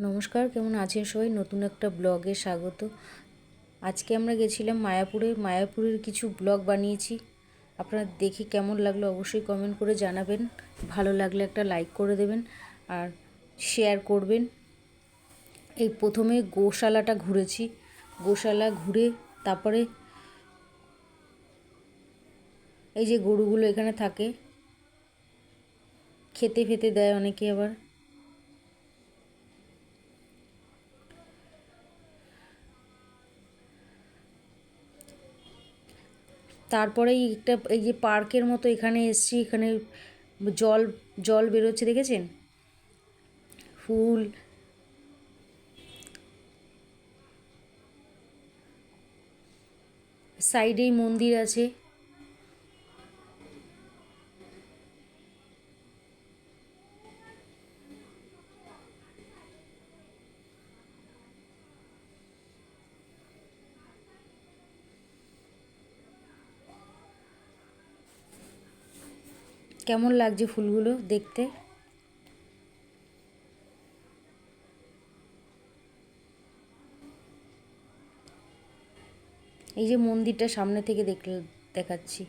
নমস্কার, কেমন আছেন সবাই? নতুন একটা ব্লগে স্বাগত। আজকে আমরা গেছিলাম মায়াপুরে। মায়াপুরের কিছু ব্লগ বানিয়েছি। আপনারা দেখে কেমন লাগলো অবশ্যই কমেন্ট করে জানাবেন। ভালো লাগলে একটা লাইক করে দেবেন আর শেয়ার করবেন। এই প্রথমে গোশালাটা ঘুরেছি। গোশালা ঘুরে তারপরে এই যে গরুগুলো এখানে থাকে, খেতে ফেতে দেয় অনেকে আবার। তারপরেই একটা এই যে পার্কের মতো এখানে এসছি। এখানে জল জল বেরোচ্ছে, দেখেছেন? ফুল, সাইডেই মন্দির আছে। কেমন লাগছে ফুলগুলো দেখতে? এই যে মন্দিরটা সামনে থেকে দেখাচ্ছি।